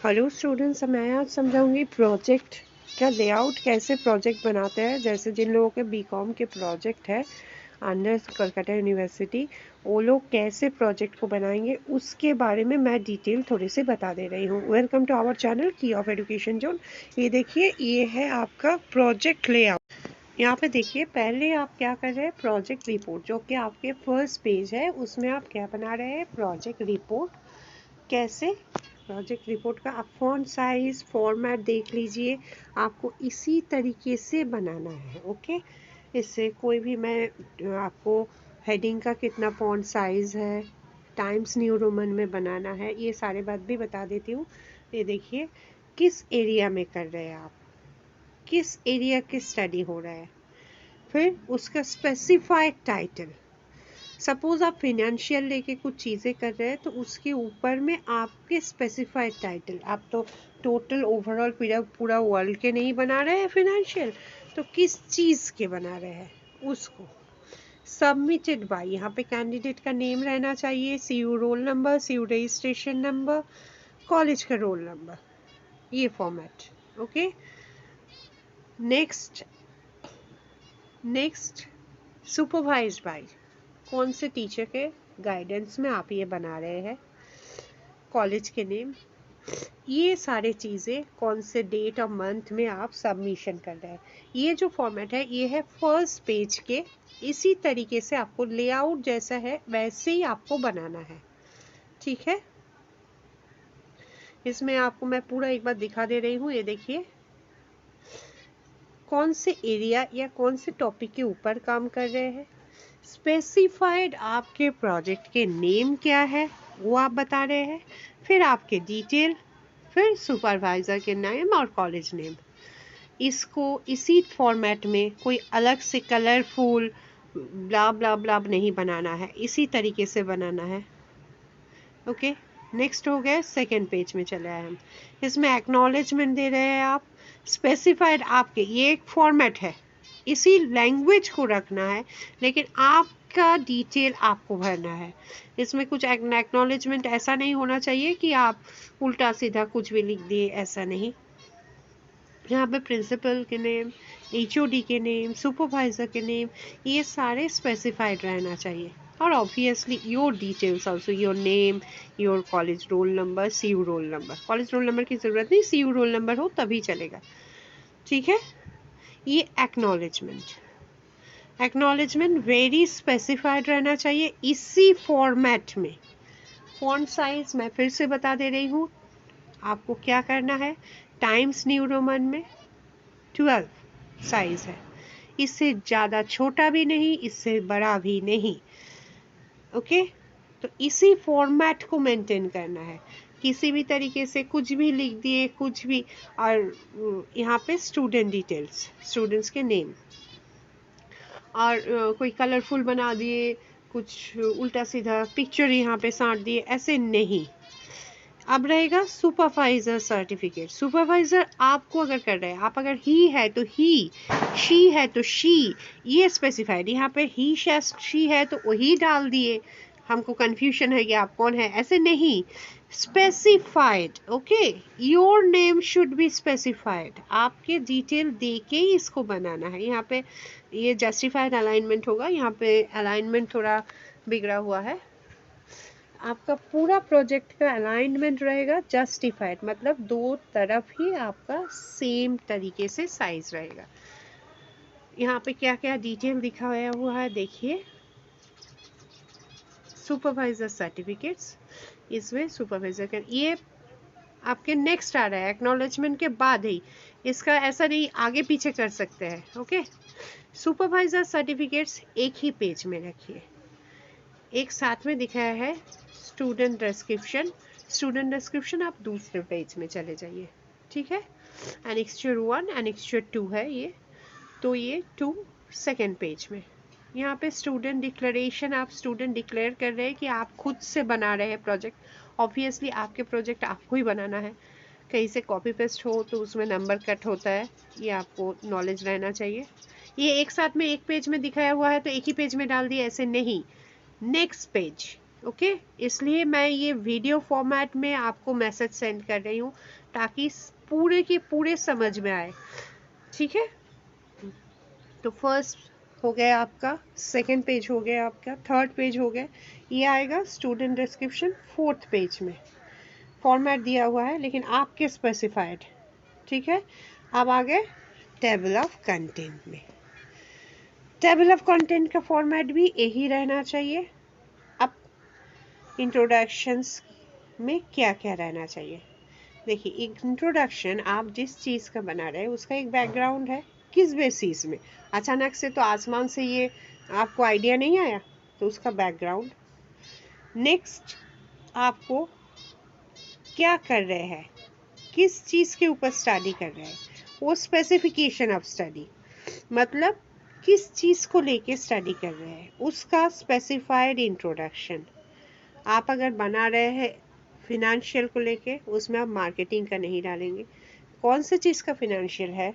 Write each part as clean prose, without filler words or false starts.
Hello students, मैं आज समझाऊंगी project का लेआउट कैसे प्रोजेक्ट बनाते हैं। जैसे जिन लोगों के बीकॉम के प्रोजेक्ट है अंडर कलकत्ता यूनिवर्सिटी, वो लोग कैसे प्रोजेक्ट को बनाएंगे उसके बारे में मैं डिटेल थोड़ी सी बता दे रही हूँ। वेलकम टू आवर चैनल की ऑफ एजुकेशन जोन। ये देखिए, ये है आपका प्रोजेक्ट लेआउट। यहाँ पे देखिए, पहले आप क्या कर रहे हैं, प्रोजेक्ट रिपोर्ट, जो कि आपके फर्स्ट पेज है, उसमें आप क्या बना रहे हैं, प्रोजेक्ट रिपोर्ट। कैसे प्रोजेक्ट रिपोर्ट का आप फॉन्ट साइज फॉर्मेट देख लीजिए, आपको इसी तरीके से बनाना है। ओके, इससे कोई भी, मैं आपको हेडिंग का कितना फॉन्ट साइज है, टाइम्स न्यू रोमन में बनाना है, ये सारे बात भी बता देती हूँ। ये देखिए, किस एरिया में कर रहे हैं आप, किस एरिया की स्टडी हो रहा है, फिर उसका स्पेसिफाइड टाइटल। सपोज आप फिनेंशियल लेके कुछ चीज़ें कर रहे हैं तो उसके ऊपर में आपके स्पेसिफाइड टाइटल, आप तो टोटल ओवरऑल पूरा पूरा वर्ल्ड के नहीं बना रहे हैं फिनेंशियल, तो किस चीज़ के बना रहे हैं उसको। सबमिटेड बाय, यहाँ पे कैंडिडेट का नेम रहना चाहिए, CU roll number, CU registration number, college का रोल नंबर, ये format. Okay, next next supervised by, कौन से टीचर के गाइडेंस में आप ये बना रहे हैं, कॉलेज के नेम, ये सारे चीज़ें कौन से डेट और मंथ में आप सबमिशन कर रहे हैं। ये जो फॉर्मेट है, ये है फर्स्ट पेज के। इसी तरीके से आपको लेआउट जैसा है वैसे ही आपको बनाना है, ठीक है। इसमें आपको मैं पूरा एक बार दिखा दे रही हूँ। ये देखिए, कौन से एरिया या कौन से टॉपिक के ऊपर काम कर रहे हैं, स्पेसिफाइड आपके प्रोजेक्ट के नेम क्या है वो आप बता रहे हैं, फिर आपके डिटेल, फिर सुपरवाइज़र के नेम और कॉलेज नेम। इसको इसी फॉर्मेट में कोई अलग से कलरफुल ब्ला ब्ला ब्ला नहीं बनाना है, इसी तरीके से बनाना है। ओके, नेक्स्ट हो गया, सेकेंड पेज में चले आए हम। इसमें एक्नॉलेजमेंट दे रहे हैं आप, स्पेसिफाइड आपके, ये एक फॉर्मेट है, इसी लैंग्वेज को रखना है, लेकिन आपका डिटेल आपको भरना है। इसमें कुछ एक्नॉलेजमेंट ऐसा नहीं होना चाहिए कि आप उल्टा सीधा कुछ भी लिख दिए, ऐसा नहीं। यहाँ पे प्रिंसिपल के नेम, एचओडी के नेम, सुपरवाइजर के नेम, ये सारे स्पेसिफाइड रहना चाहिए। और obviously your details also, your name, your college roll number, CU roll number. College roll number की ज़रूरत नहीं, सीयू रोल नंबर हो तभी चलेगा, ठीक है। ये एक्नॉलेजमेंट वेरी स्पेसिफाइड रहना चाहिए इसी फॉर्मेट में। फॉन्ट साइज मैं फिर से बता दे रही हूँ, आपको क्या करना है, टाइम्स न्यू रोमन में 12 साइज है, इससे ज़्यादा छोटा भी नहीं, इससे बड़ा भी नहीं। ओके, तो इसी फॉर्मेट को मेंटेन करना है, किसी भी तरीके से कुछ भी लिख दिए कुछ भी। और यहाँ पे स्टूडेंट डिटेल्स, स्टूडेंट्स के नेम, और कोई कलरफुल बना दिए, कुछ उल्टा सीधा पिक्चर यहाँ पे साट दिए, ऐसे नहीं। अब रहेगा सुपरवाइजर सर्टिफिकेट। सुपरवाइजर आपको अगर कर रहे हैं, आप अगर ही है तो ही, शी है तो शी, ये स्पेसिफाइड। यहाँ पे ही शी है तो वही डाल दिए, हमको कंफ्यूजन है कि आप कौन है, ऐसे नहीं, specified. Okay, your name should be specified, आपके डिटेल दे के ही इसको बनाना है। यहाँ पे ये जस्टिफाइड अलाइनमेंट होगा, यहाँ पे अलाइनमेंट थोड़ा बिगड़ा हुआ है। आपका पूरा प्रोजेक्ट का अलाइनमेंट रहेगा जस्टिफाइड, मतलब दो तरफ ही आपका सेम तरीके से साइज रहेगा। यहाँ पे क्या क्या डिटेल दिखाया हुआ है देखिए, सुपरवाइजर सर्टिफिकेट्स, इसमें सुपरवाइजर का ये आपके नेक्स्ट आ रहा है, एक्नॉलेजमेंट के बाद ही। इसका ऐसा नहीं आगे पीछे कर सकते हैं। ओके, सुपरवाइजर सर्टिफिकेट्स एक ही पेज में रखिए, एक साथ में दिखाया है स्टूडेंट डिस्क्रिप्शन। स्टूडेंट डिस्क्रिप्शन आप दूसरे पेज में चले जाइए, ठीक है। एनेक्स्चर 1 एनेक्स्चर 2 है ये, तो ये 2 सेकेंड पेज में। यहाँ पे स्टूडेंट डिक्लेरेशन, आप स्टूडेंट डिक्लेयर कर रहे हैं कि आप खुद से बना रहे हैं प्रोजेक्ट। ऑब्वियसली आपके प्रोजेक्ट आपको ही बनाना है, कहीं से कॉपी पेस्ट हो तो उसमें नंबर कट होता है, ये आपको नॉलेज रहना चाहिए। ये एक साथ में एक पेज में दिखाया हुआ है तो एक ही पेज में डाल दिया, ऐसे नहीं। नेक्स्ट पेज, ओके, इसलिए मैं ये वीडियो फॉर्मेट में आपको मैसेज सेंड कर रही हूँ ताकि पूरे के पूरे समझ में आए। ठीक है, तो फर्स्ट हो गया आपका, सेकंड पेज हो गया आपका, थर्ड पेज हो गया, ये आएगा स्टूडेंट डिस्क्रिप्शन। फोर्थ पेज में फॉर्मेट दिया हुआ है लेकिन आपके स्पेसिफाइड। ठीक है, अब आ गए टेबल ऑफ कंटेंट में। टेबल ऑफ कंटेंट का फॉर्मेट भी यही रहना चाहिए। अब इंट्रोडक्शंस में क्या क्या रहना चाहिए, देखिए इंट्रोडक्शन आप जिस चीज़ का बना रहे हैं उसका एक बैकग्राउंड है, किस बेसिस में, अचानक से तो आसमान से ये आपको आइडिया नहीं आया, तो उसका बैकग्राउंड। नेक्स्ट, आपको क्या कर रहे हैं, किस चीज़ के ऊपर स्टडी कर रहे हैं, वो स्पेसिफिकेशन ऑफ स्टडी, मतलब किस चीज़ को लेके स्टडी कर रहे हैं उसका स्पेसिफाइड इंट्रोडक्शन। आप अगर बना रहे हैं फिनेंशियल को लेके, उसमें आप मार्केटिंग का नहीं डालेंगे, कौन सी चीज़ का फिनेंशियल है,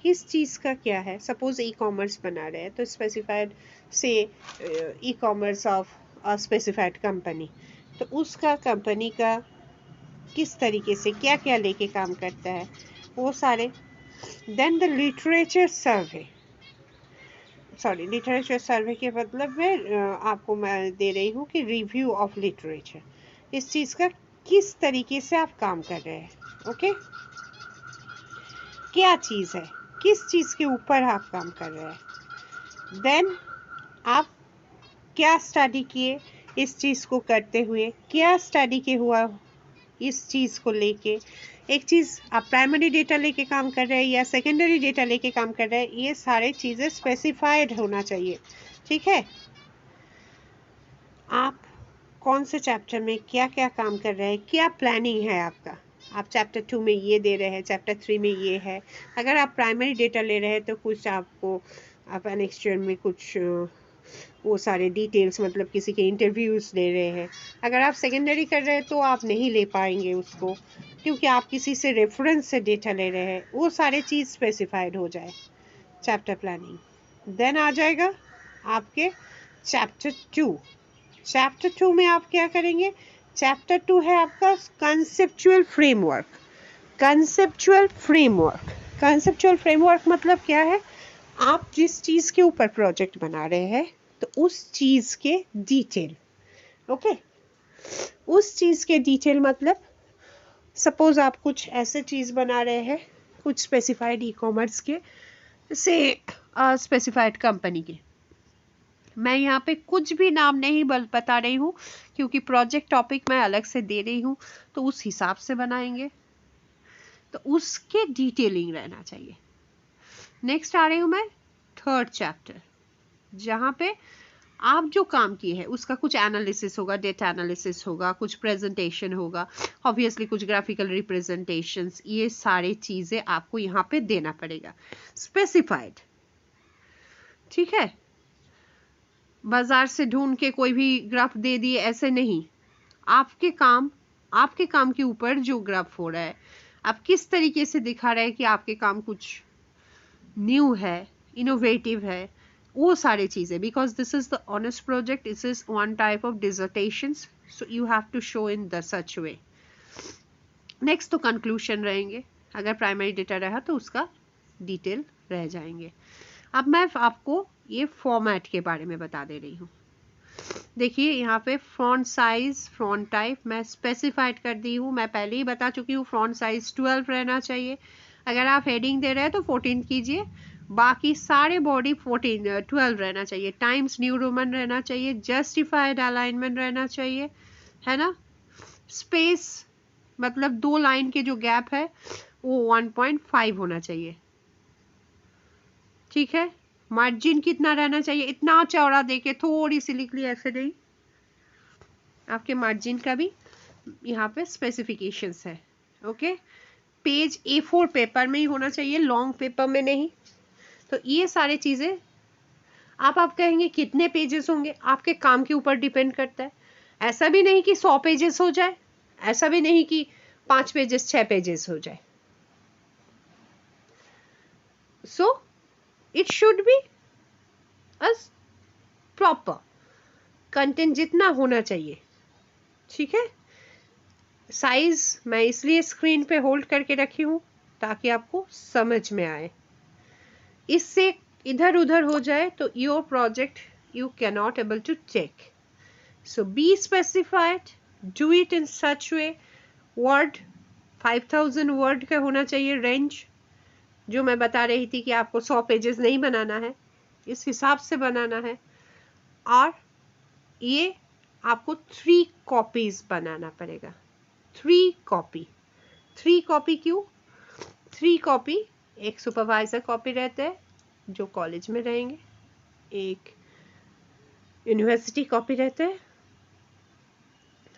किस चीज़ का क्या है। सपोज ई कॉमर्स बना रहे हैं तो स्पेसिफाइड से e commerce of a specified company, तो उसका कंपनी का किस तरीके से क्या क्या लेके काम करता है वो सारे। Then the literature survey, sorry literature survey के मतलब में आपको मैं दे रही हूँ कि रिव्यू ऑफ लिटरेचर, इस चीज़ का किस तरीके से आप काम कर रहे हैं। ओके, क्या चीज़ है, किस चीज़ के ऊपर आप काम कर रहे हैं। देन आप क्या स्टडी किए इस चीज़ को करते हुए, क्या स्टडी के हुआ इस चीज़ को लेके। एक चीज़ आप प्राइमरी डेटा लेके काम कर रहे हैं या सेकेंडरी डेटा लेके काम कर रहे हैं, ये सारे चीज़ें स्पेसिफाइड होना चाहिए। ठीक है, आप कौन से चैप्टर में क्या क्या काम कर रहे हैं, क्या प्लानिंग है आपका, आप चैप्टर 2 में ये दे रहे हैं, चैप्टर 3 में ये है। अगर आप प्राइमरी डेटा ले रहे हैं तो कुछ आपको आप एनेक्स्चर में कुछ वो सारे डिटेल्स, मतलब किसी के इंटरव्यूज़ ले रहे हैं। अगर आप सेकेंडरी कर रहे हैं तो आप नहीं ले पाएंगे उसको, क्योंकि आप किसी से रेफरेंस से डेटा ले रहे हैं, वो सारे चीज़ स्पेसिफाइड हो जाए चैप्टर प्लानिंग। देन आ जाएगा आपके चैप्टर 2। चैप्टर 2 में आप क्या करेंगे, चैप्टर 2 है आपका conceptual framework. Conceptual framework, conceptual framework मतलब क्या है, आप जिस चीज़ के ऊपर प्रोजेक्ट बना रहे हैं तो उस चीज़ के डिटेल। ओके, उस चीज़ के डिटेल मतलब सपोज आप कुछ ऐसे चीज़ बना रहे हैं, कुछ स्पेसिफाइड ई कॉमर्स के से स्पेसिफाइड कंपनी के, मैं यहाँ पे कुछ भी नाम नहीं बता रही हूँ क्योंकि प्रोजेक्ट टॉपिक मैं अलग से दे रही हूँ, तो उस हिसाब से बनाएंगे, तो उसके डिटेलिंग रहना चाहिए। नेक्स्ट आ रही हूँ मैं थर्ड चैप्टर, जहाँ पे आप जो काम किए हैं उसका कुछ एनालिसिस होगा, डेटा एनालिसिस होगा, कुछ प्रेजेंटेशन होगा, ऑब्वियसली कुछ ग्राफिकल रिप्रेजेंटेशंस, ये सारी चीज़ें आपको यहाँ पे देना पड़ेगा स्पेसिफाइड। ठीक है, बाजार से ढूंढ के कोई भी ग्राफ दे दिए ऐसे नहीं, आपके काम के ऊपर जो ग्राफ हो रहा है, आप किस तरीके से दिखा रहे हैं कि आपके काम कुछ न्यू है, इनोवेटिव है, वो सारी चीज़ें। Because this is the honest project, this is one type of dissertation, so you have to show in the such way. Next तो कंक्लूशन रहेंगे, अगर प्राइमरी डेटा रहा तो उसका डिटेल रह जाएंगे। अब मैं आपको ये फॉर्मेट के बारे में बता दे रही हूँ। देखिए यहाँ पे फ्रंट साइज, फ्रंट टाइप मैं स्पेसिफाइड कर दी हूँ, मैं पहले ही बता चुकी हूँ फ्रंट साइज 12 रहना चाहिए। अगर आप हेडिंग दे रहे हैं तो 14 कीजिए, बाकी सारे बॉडी 12 रहना चाहिए। टाइम्स न्यू रोमन रहना चाहिए, जस्टिफाइड अलाइनमेंट रहना चाहिए, है ना। स्पेस मतलब 2 लाइन के जो गैप है वो 1.5 होना चाहिए। ठीक है, मार्जिन कितना रहना चाहिए, इतना चौड़ा देके थोड़ी सी लिख ली ऐसे नहीं, आपके मार्जिन का भी यहाँ पे स्पेसिफिकेशंस है। ओके, पेज A4 पेपर में ही होना चाहिए, लॉन्ग पेपर में नहीं। तो ये सारी चीज़ें आप कहेंगे कितने पेजेस होंगे, आपके काम के ऊपर डिपेंड करता है। ऐसा भी नहीं कि 100 पेजेस हो जाए, ऐसा भी नहीं कि 5 पेजेस 6 पेजेस हो जाए। So it should be a proper content जितना होना चाहिए ठीक है। साइज मैं इसलिए स्क्रीन पे होल्ड करके रखी हूँ ताकि आपको समझ में आए। इससे इधर उधर हो जाए तो your project you can not able to check. So be specified, do it in such way. Word 5000 word का होना चाहिए रेंज, जो मैं बता रही थी कि आपको 100 पेजेस नहीं बनाना है, इस हिसाब से बनाना है। और ये आपको 3 कॉपीज बनाना पड़ेगा। 3 कॉपी। 3 कॉपी क्यों? 3 कॉपी, एक सुपरवाइजर कॉपी रहते हैं जो कॉलेज में रहेंगे, एक यूनिवर्सिटी कॉपी रहते हैं।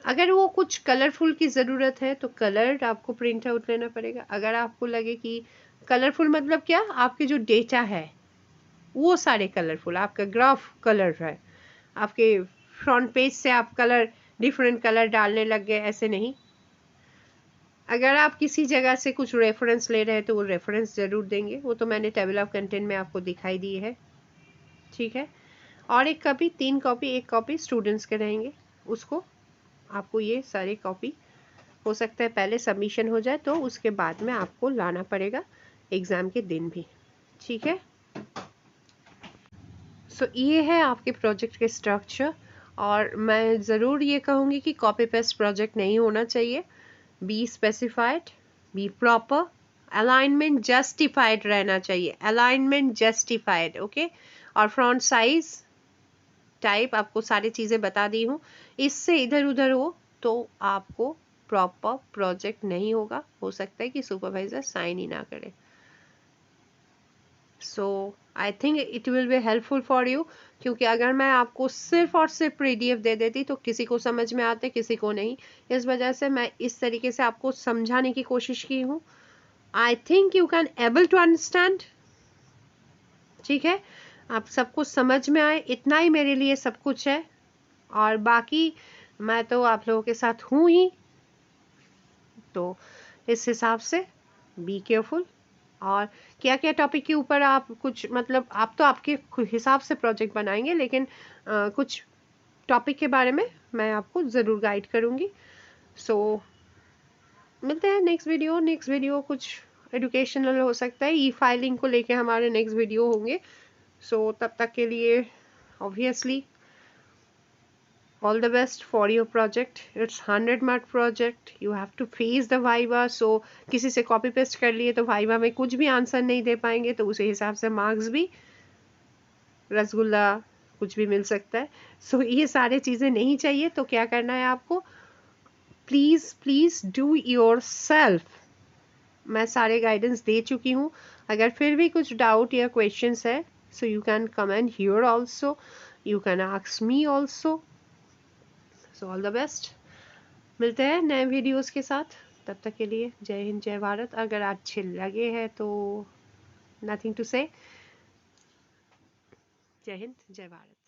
अगर वो कुछ कलरफुल की ज़रूरत है तो कलर आपको प्रिंट आउट लेना पड़ेगा। अगर आपको लगे कि कलरफुल मतलब क्या, आपके जो डेटा है वो सारे कलरफुल, आपका ग्राफ कलर है, आपके फ्रंट पेज से आप कलर डिफरेंट कलर डालने लग गए, ऐसे नहीं। अगर आप किसी जगह से कुछ रेफरेंस ले रहे हैं तो वो रेफरेंस ज़रूर देंगे, वो तो मैंने टेबल ऑफ कंटेंट में आपको दिखाई दी है। ठीक है। और एक कॉपी, 3 कॉपी, एक कॉपी स्टूडेंट्स के रहेंगे, उसको आपको ये सारे कॉपी हो सकता है पहले सबमिशन हो जाए तो उसके बाद में आपको लाना पड़ेगा एग्ज़ाम के दिन भी। ठीक है। सो ये है आपके प्रोजेक्ट के स्ट्रक्चर। और मैं ज़रूर ये कहूँगी कि कॉपी पेस्ट प्रोजेक्ट नहीं होना चाहिए। Be specified, B proper, alignment justified रहना चाहिए, अलाइनमेंट जस्टिफाइड। ओके। और फ्रंट साइज टाइप आपको सारी चीज़ें बता दी हूँ। इससे इधर उधर हो तो आपको प्रॉपर प्रोजेक्ट नहीं होगा, हो सकता है कि सुपरवाइजर साइन ही ना करे। So I think it will be helpful for you, क्योंकि अगर मैं आपको सिर्फ और सिर्फ पीडीएफ दे देती तो किसी को समझ में आते, किसी को नहीं। इस वजह से मैं इस तरीके से आपको समझाने की कोशिश की हूँ। I think you can able to understand. ठीक है। आप सबको समझ में आए, इतना ही मेरे लिए सब कुछ है। और बाकी मैं तो आप लोगों के साथ हूँ ही, तो इस हिसाब से बी केयरफुल। और क्या क्या टॉपिक के ऊपर आप कुछ, मतलब आप तो आपके हिसाब से प्रोजेक्ट बनाएंगे, लेकिन कुछ टॉपिक के बारे में मैं आपको ज़रूर गाइड करूँगी। सो मिलते हैं नेक्स्ट वीडियो। नेक्स्ट वीडियो कुछ एजुकेशनल हो सकता है, ई फाइलिंग को लेके हमारे नेक्स्ट वीडियो होंगे। सो तब तक के लिए obviously all the best for your project. It's 100 mark project. You have to face the viva. So किसी से कॉपी पेस्ट कर लिए तो वाइवा में कुछ भी आंसर नहीं दे पाएंगे, तो उसी हिसाब से मार्क्स भी रसगुल्ला कुछ भी मिल सकता है। सो ये सारी चीज़ें नहीं चाहिए। तो क्या करना है आपको, please please do your self. मैं सारे गाइडेंस दे चुकी हूँ। अगर फिर भी कुछ डाउट या क्वेश्चंस है, so you can comment here also, you can ask me also. So all the best. मिलते हैं नए वीडियोस के साथ, तब तक के लिए जय हिंद जय भारत। अगर अच्छे लगे हैं तो नथिंग टू से। जय हिंद जय भारत।